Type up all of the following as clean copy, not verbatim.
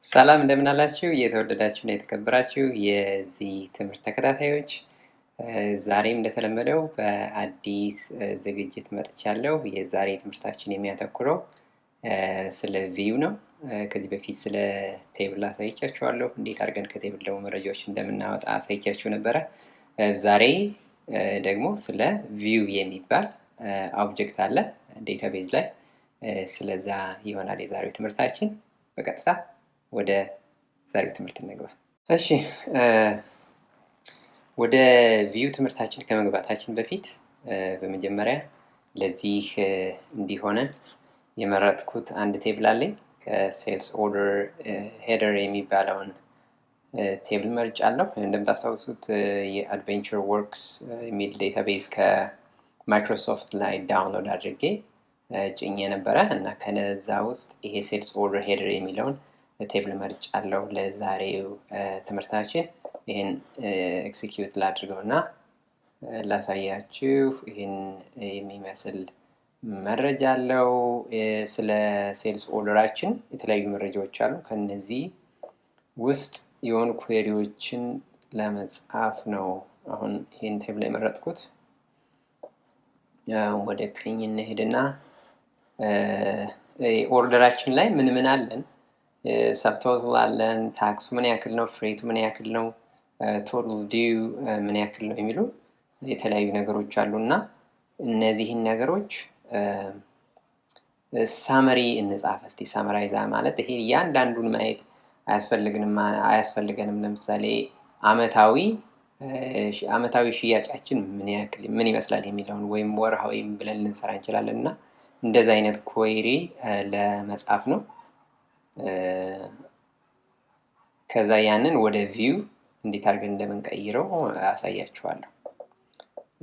ሰላም እንደምን አላችሁ የተወደዳችሁና የተከበራችሁ የዚህ ትምህርት ተከታታዮች ዛሬም እንደተለመደው በአዲስ ዝግጅት መጥቻለሁ። የዛሬ ትምህርታችን የሚያተኩረው ስለ ቪው ነው። ከዚህ በፊት ስለ ቴብል አሳይቻችኋለሁ። እንዴት አድርገን ከቴብል ደግሞ መረጃዎች እንደምናወጣ አሳይቻችሁ ነበረ። ዛሬ ደግሞ ስለ ቪው የሚባል ኦብጀክት አለ ዴታቤዝ ላይ። ስለዛ ይሆናል የዛሬው ትምህርታችን። በቀጥታ ወደ ዛሬው ትምህርት እንግባ። እሺ ወደ ቪው ትምህርታችን ከመግባታችን በፊት በመጀመሪያ ለዚህ እንዲሆነን የመረጥኩት አንድ ቴብል አለኝ። ከሴልስ ኦርደር ሄደር የሚባለውን ቴብል መርጫለሁ። እንደምታስታውሱት የአድቬንቸር ወርክስ የሚል ዴታቤዝ ከማይክሮሶፍት ላይ ዳውንሎድ አድርጌ ጭኜ ነበረ እና ከነዛ ውስጥ ይሄ ሴልስ ኦርደር ሄደር የሚለውን ቴብል መርጫለሁ። ለዛሬው ትምህርታችን ይሄን ኤክሲኪዩት ላድርገውና ላሳያችሁ። ይሄን የሚመስል መረጃ አለው። ስለ ሴልስ ኦርደራችን የተለያዩ መረጃዎች አሉ። ከነዚህ ውስጥ የሆኑ ኩዌሪዎችን ለመጻፍ ነው አሁን ይሄን ቴብል የመረጥኩት። ወደ ቀኝ እንሄድና ኦርደራችን ላይ ምን ምን አለን? ሰብቶታል አለን፣ ታክሱ ምን ያክል ነው፣ ፍሬቱ ምን ያክል ነው፣ ቶታል ዲው ምን ያክል ነው የሚሉ የተለያዩ ነገሮች አሉና እነዚህን ነገሮች ሳመሪ እንጻፍ እስቲ። ሳመራይዝ ማለት ይሄ እያንዳንዱን ማየት አያስፈልገንም። ለምሳሌ አመታዊ ሽያጫችን ምን ይመስላል የሚለውን ወይም ወርሃዊ ብለን ልንሰራ እንችላለን እና እንደዛ አይነት ኩዌሪ ለመጻፍ ነው። ከዛ ያንን ወደ ቪው እንዴት አድርገን እንደምንቀይረው አሳያችኋለሁ።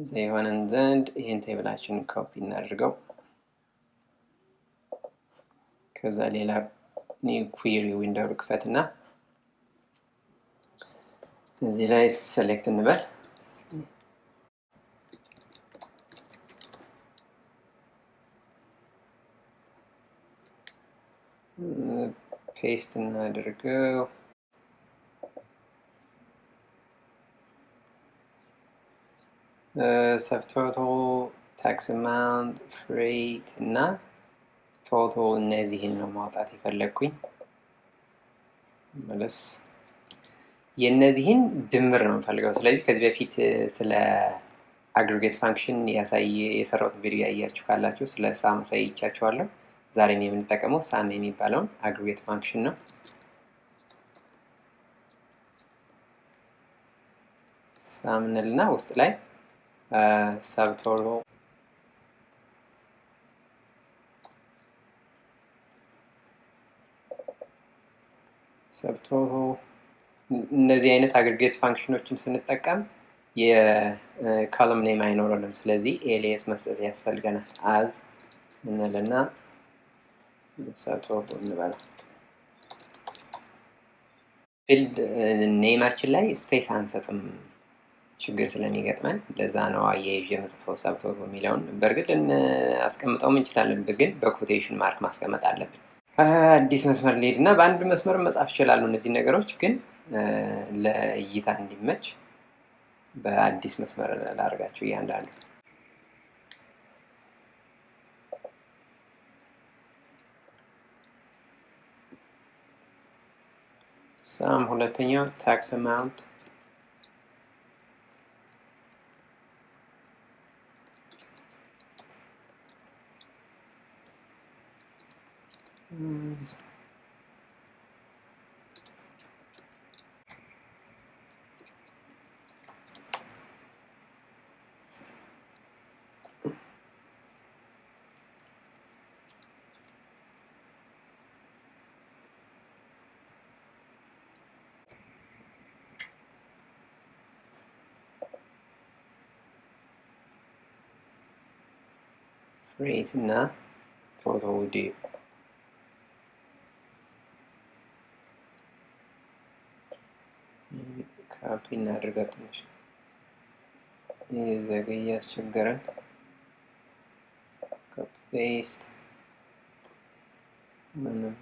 እዛ የሆነን ዘንድ ይሄን ቴብላችንን ኮፒ እናድርገው። ከዛ ሌላ ኒው ኩዌሪ ዊንዶው ልክፈትና እዚህ ላይ ሴሌክት እንበል። ፔስት እናድርገው። ሰብቶታል፣ ታክስ አማውንት፣ ፍሬት እና ቶታል እነዚህን ነው ማውጣት የፈለግኩኝ። ማለት የእነዚህን ድምር ነው የምፈልገው። ስለዚህ ከዚህ በፊት ስለ አግሪጌት ፋንክሽን የሰራሁት ቪዲዮ ያያችሁ ካላችሁ ስለ ሳም አሳይቻችኋለሁ። ዛሬም የምንጠቀመው ሳም የሚባለውን አግሪጌት ፋንክሽን ነው። ሳም እንልና ውስጥ ላይ ሰብቶታል እነዚህ አይነት አግሪጌት ፋንክሽኖችን ስንጠቀም የኮለም ኔም አይኖረንም። ስለዚህ ኤሊያስ መስጠት ያስፈልገናል። አዝ እንልና ሰብቶታል እንበለው። ፊልድ ኔማችን ላይ ስፔስ አንሰጥም ችግር ስለሚገጥመን፣ ለዛ ነው አያይዤ የምጽፈው ሰብቶታል የሚለውን። በእርግጥ ልናስቀምጠውም እንችላለን፣ ግን በኮቴሽን ማርክ ማስቀመጥ አለብን። አዲስ መስመር ልሄድና በአንድ መስመር መጻፍ ይችላሉ። እነዚህ ነገሮች ግን ለእይታ እንዲመች በአዲስ መስመር ላደርጋቸው እያንዳንዱ። ሳም ሁለተኛው ታክስ አማውንት ፍሬት እና ቶታል ዲው ካፒ እናድርገው። ትንሽ ዘገየ ያስቸገረን። ኮፒ ፔስት ምንም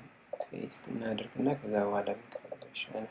ፔስት እናደርግና ከዛ በኋላ እንቀጥል ይሻላል።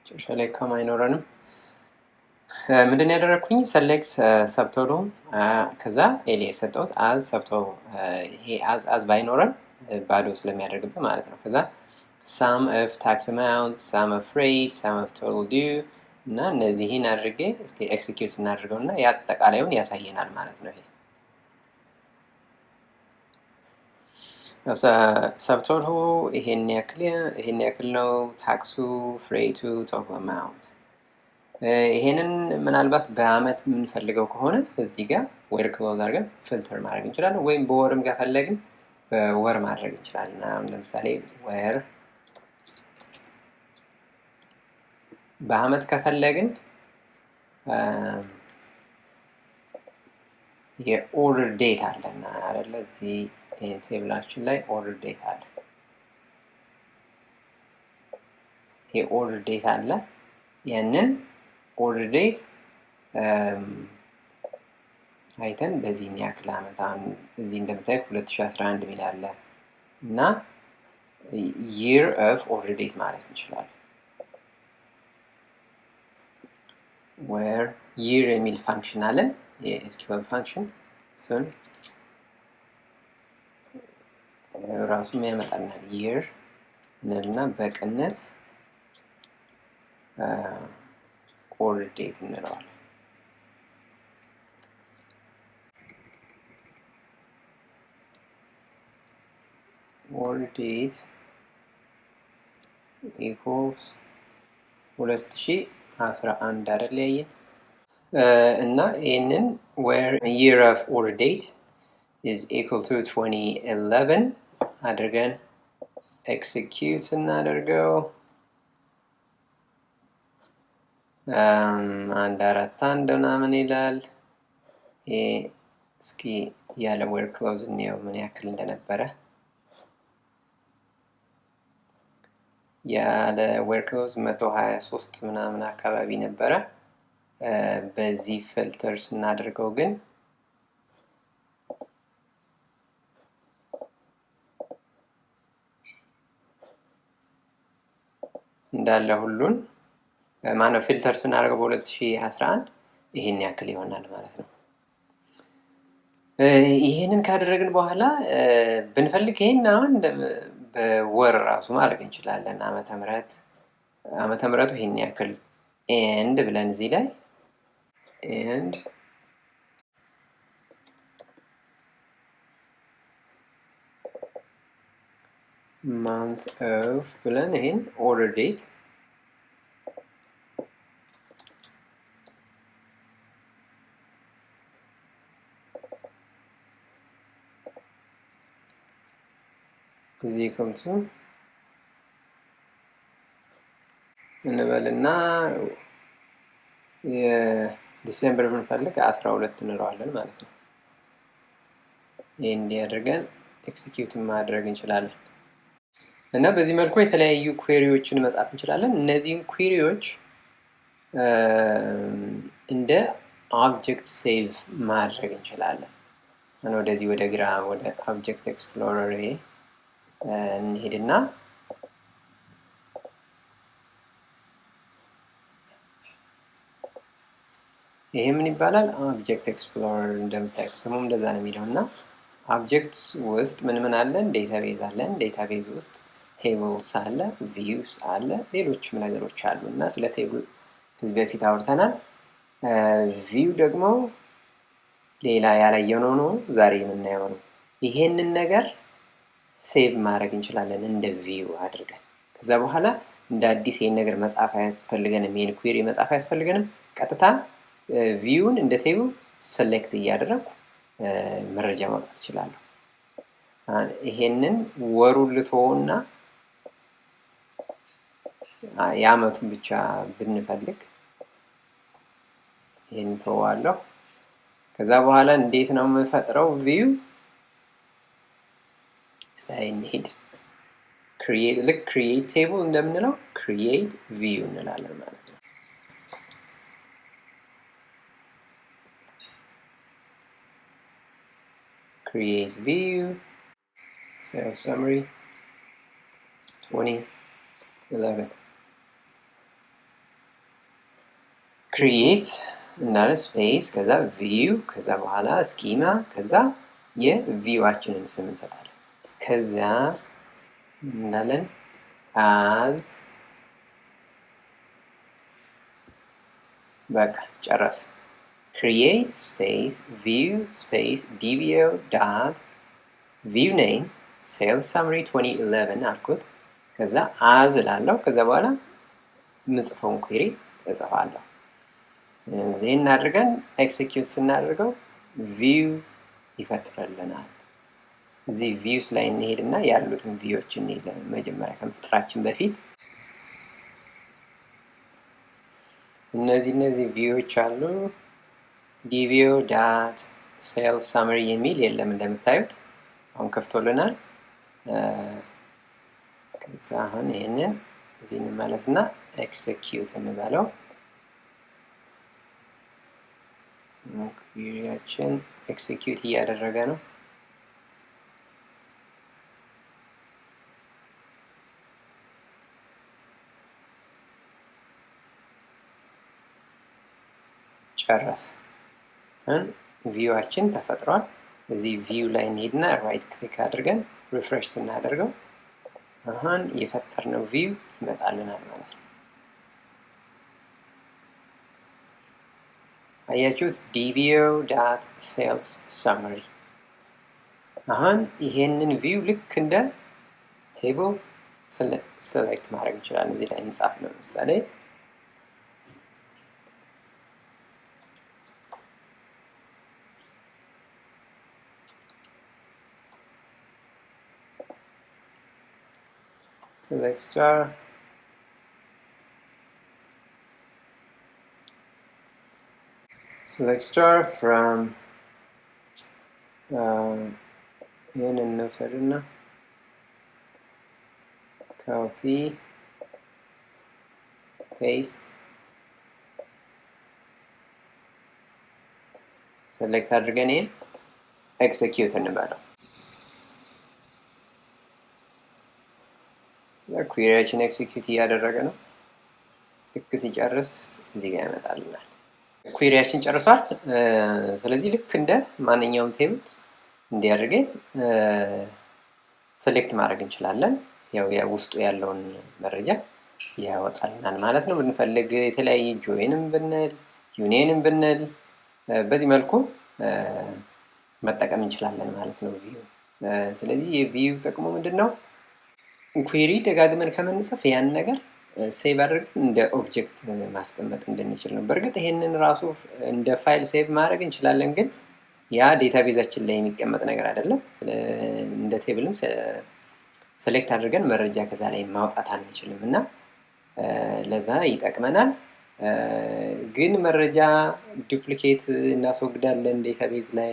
ጨርሻለሁ ከማይኖረንም ምንድን ያደረኩኝ select subtotal ከዛ ኤሊያስ ሰጠሁት as subtotal ይሄ as ባይኖረን ባዶ ስለሚያደርግብን ማለት ነው። ከዛ sum of tax amount, sum of rate, sum of total due እና እነዚህን አድርጌ እስኪ ኤክሲኪዩት እናድርገውና ያጠቃላዩን ያሳየናል ማለት ነው። ይሄ subtotal ይሄን ያክል ነው ታክሱ ፍሬቱ total amount ይሄንን ምናልባት በአመት የምንፈልገው ከሆነ እዚህ ጋር where close አድርገን ፊልተር ማድረግ እንችላለን ወይም በወርም ከፈለግን በወር ማድረግ እንችላለን። አሁን ለምሳሌ where በአመት ከፈለግን የኦርደር ዴት አለና አይደለ እዚህ ቴብላችን ላይ ኦርደር ዴት አለ። የኦርደር ዴት አለ ያንን ኦርደር ዴት አይተን በዚህ ያክል አመት አሁን እዚህ እንደምታዩት 2011 ሚል አለ እና year of order date ማለት እንችላለን። where year የሚል ፋንክሽን አለን የኤስኪዩኤል ፋንክሽን እሱን ራሱም ያመጣልናል year እንልና በቅንፍ order date እንለዋለን። order date equals 2011 አይደል ያየን እና ይሄንን where year of order date is equal to 2011 አድርገን execute እናደርገው አንድ አራት አንድ ምናምን ይላል። እስኪ ያለ where close ነው ምን ያክል እንደነበረ ያለ where close 123 ምናምን አካባቢ ነበረ። በዚህ ፊልተር ስናደርገው ግን እንዳለ ሁሉን ማነው ፊልተር ስናደርገው በ2011 ይሄን ያክል ይሆናል ማለት ነው። ይሄንን ካደረግን በኋላ ብንፈልግ ይሄን አሁን በወር ራሱ ማድረግ እንችላለን። ዓመተ ምህረቱ ይሄን ያክል ኤንድ ብለን እዚህ ላይ ኤንድ month of ብለን ይሄን order date is equal to እንበልና የዲሴምበር ብንፈልግ 12 እንለዋለን ማለት ነው። ይሄን እንዲያደርገን ኤክሲኪዩት ማድረግ እንችላለን እና በዚህ መልኩ የተለያዩ ኩዌሪዎችን መጻፍ እንችላለን። እነዚህን ኩዌሪዎች እንደ ኦብጀክት ሴቭ ማድረግ እንችላለን። ወደዚህ ወደ ግራ ወደ ኦብጀክት ኤክስፕሎረር እንሄድና ይሄ ምን ይባላል? ኦብጀክት ኤክስፕሎረር እንደምታዩት ስሙም እንደዛ ነው የሚለውና ኦብጀክትስ ውስጥ ምን አለን? ዴታቤዝ አለን። ዴታቤዝ ውስጥ ቴብልስ አለ፣ ቪውስ አለ፣ ሌሎችም ነገሮች አሉ እና ስለ ቴብል ከዚህ በፊት አውርተናል። ቪው ደግሞ ሌላ ያላየነው ነው ዛሬ የምናየው ነው። ይሄንን ነገር ሴቭ ማድረግ እንችላለን እንደ ቪው አድርገን። ከዛ በኋላ እንደ አዲስ ይሄን ነገር መጻፍ አያስፈልገንም፣ ይሄን ኩዌሪ መጻፍ አያስፈልገንም። ቀጥታ ቪውን እንደ ቴብል ሴሌክት እያደረኩ መረጃ ማውጣት እችላለሁ። ይሄንን ወሩን ልተወውና የዓመቱን ብቻ ብንፈልግ ይሄን ተዋለሁ። ከዛ በኋላ እንዴት ነው የምፈጥረው? ቪው ላይ እንሂድ። ክሪኤት ልክ ክሪኤት ቴብል እንደምንለው ክሪኤት ቪው እንላለን ማለት ነው። ክሪኤት ቪው sales summary 2011 ክሪኤት እናለ ስፔስ ከዛ ቪው ከዛ በኋላ ስኪማ ከዛ የቪዋችንን ስም እንሰጣለን። ከዛ እናለን as በቃ ጨረስ። create space view space dvo dot view name sales summary 2011 አልኩት። ከዛ as እላለሁ። ከዛ በኋላ ምጽፈውን ኩዌሪ እጽፋለሁ። እዚህ እናድርገን ኤክሲኪዩት ስናደርገው ቪው ይፈጥርልናል። እዚህ ቪውስ ላይ እንሄድና ያሉትን ቪዎች እንሄድ መጀመሪያ ከመፍጠራችን በፊት እነዚህ ቪዎች አሉ። ዲቪዮ ዳት ሴልስ ሳመሪ የሚል የለም እንደምታዩት አሁን ከፍቶልናል። ከዛ አሁን ይሄንን እዚህ እንመለስና ኤክሲኪዩት እንበለው። ኩዌሪያችን ኤክሲኪዩት እያደረገ ነው። ጨረሰ። ቪዋችን ተፈጥሯል። እዚህ ቪው ላይ እንሄድና ራይት ክሊክ አድርገን ሪፍሬሽ ስናደርገው አሁን የፈጠርነው ቪው ይመጣልናል ማለት ነው። አያችሁት? ዲቪዮ ዳት ሴልስ ሳመሪ። አሁን ይሄንን ቪው ልክ እንደ ቴብል ሴሌክት ማድረግ እንችላለን። እዚህ ላይ እንጻፍ ነው ለምሳሌ select star from ይህን እንውሰድና ኮፒ ፔስት ሴሌክት አድርገን ይህን ኤክሲኪዩት እንበለው። ኩዌሪያችን ኤክሲኪዩት እያደረገ ነው። ልክ ሲጨርስ እዚህ ጋር ያመጣልናል። ኩዌሪያችን ጨርሷል። ስለዚህ ልክ እንደ ማንኛውም ቴብል እንዲያደርገን ሴሌክት ማድረግ እንችላለን። ያው ውስጡ ያለውን መረጃ ያወጣልናል ማለት ነው። ብንፈልግ የተለያየ ጆይንም ብንል ዩኒየንም ብንል በዚህ መልኩ መጠቀም እንችላለን ማለት ነው ቪው። ስለዚህ የቪው ጥቅሙ ምንድነው? ኩዌሪ ደጋግመን ከምንጽፍ ያን ነገር ሴቭ አድርገን እንደ ኦብጀክት ማስቀመጥ እንድንችል ነው። በእርግጥ ይሄንን ራሱ እንደ ፋይል ሴቭ ማድረግ እንችላለን፣ ግን ያ ዴታቤዛችን ላይ የሚቀመጥ ነገር አይደለም። እንደ ቴብልም ሴሌክት አድርገን መረጃ ከዛ ላይ ማውጣት አንችልም እና ለዛ ይጠቅመናል። ግን መረጃ ዱፕሊኬት እናስወግዳለን ዴታቤዝ ላይ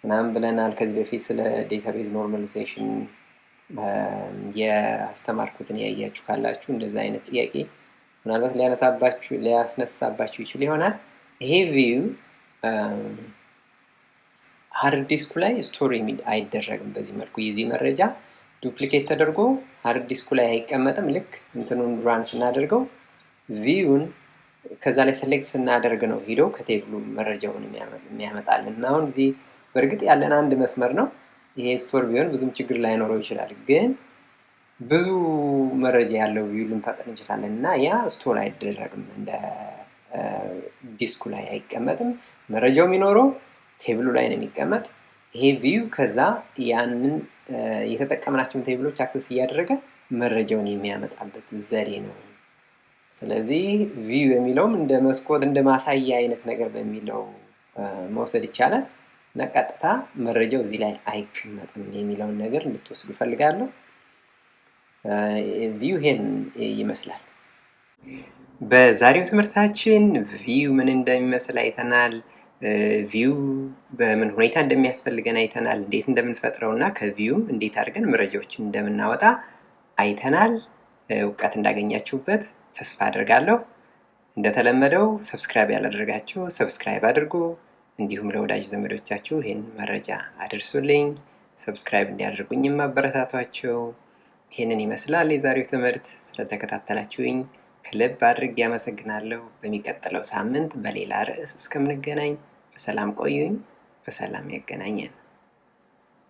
ምናምን ብለናል ከዚህ በፊት ስለ ዴታቤዝ ኖርማላይዜሽን ያስተማርኩትን ያያችሁ ካላችሁ እንደዛ አይነት ጥያቄ ምናልባት ሊያስነሳባችሁ ይችል ይሆናል። ይሄ ቪው ሃርድ ዲስኩ ላይ ስቶር አይደረግም። በዚህ መልኩ የዚህ መረጃ ዱፕሊኬት ተደርጎ ሃርድ ዲስኩ ላይ አይቀመጥም። ልክ እንትኑን ራን ስናደርገው ቪውን ከዛ ላይ ሴሌክት ስናደርግ ነው ሄዶ ከቴብሉ መረጃውን የሚያመጣልን። እና አሁን እዚህ በእርግጥ ያለን አንድ መስመር ነው። ይሄ ስቶር ቢሆን ብዙም ችግር ላይኖረው ይችላል፣ ግን ብዙ መረጃ ያለው ቪው ልንፈጥር እንችላለን እና ያ ስቶር አይደረግም፣ እንደ ዲስኩ ላይ አይቀመጥም። መረጃው የሚኖረው ቴብሉ ላይ ነው የሚቀመጥ። ይሄ ቪው ከዛ ያንን የተጠቀምናቸውን ቴብሎች አክሰስ እያደረገ መረጃውን የሚያመጣበት ዘዴ ነው። ስለዚህ ቪው የሚለውም እንደ መስኮት እንደ ማሳያ አይነት ነገር በሚለው መውሰድ ይቻላል። እና ቀጥታ መረጃው እዚህ ላይ አይቀመጥም የሚለውን ነገር እንድትወስዱ ፈልጋለሁ። ቪው ይሄን ይመስላል። በዛሬው ትምህርታችን ቪው ምን እንደሚመስል አይተናል። ቪው በምን ሁኔታ እንደሚያስፈልገን አይተናል። እንዴት እንደምንፈጥረው እና ከቪውም እንዴት አድርገን መረጃዎችን እንደምናወጣ አይተናል። እውቀት እንዳገኛችሁበት ተስፋ አድርጋለሁ። እንደተለመደው ሰብስክራይብ ያላደረጋችሁ ሰብስክራይብ አድርጉ። እንዲሁም ለወዳጅ ዘመዶቻችሁ ይሄን መረጃ አድርሱልኝ። ሰብስክራይብ እንዲያደርጉኝም አበረታቷቸው። ይሄንን ይመስላል የዛሬው ትምህርት። ስለተከታተላችሁኝ ከልብ አድርጌ አመሰግናለሁ። በሚቀጥለው ሳምንት በሌላ ርዕስ እስከምንገናኝ በሰላም ቆዩኝ። በሰላም ያገናኘን።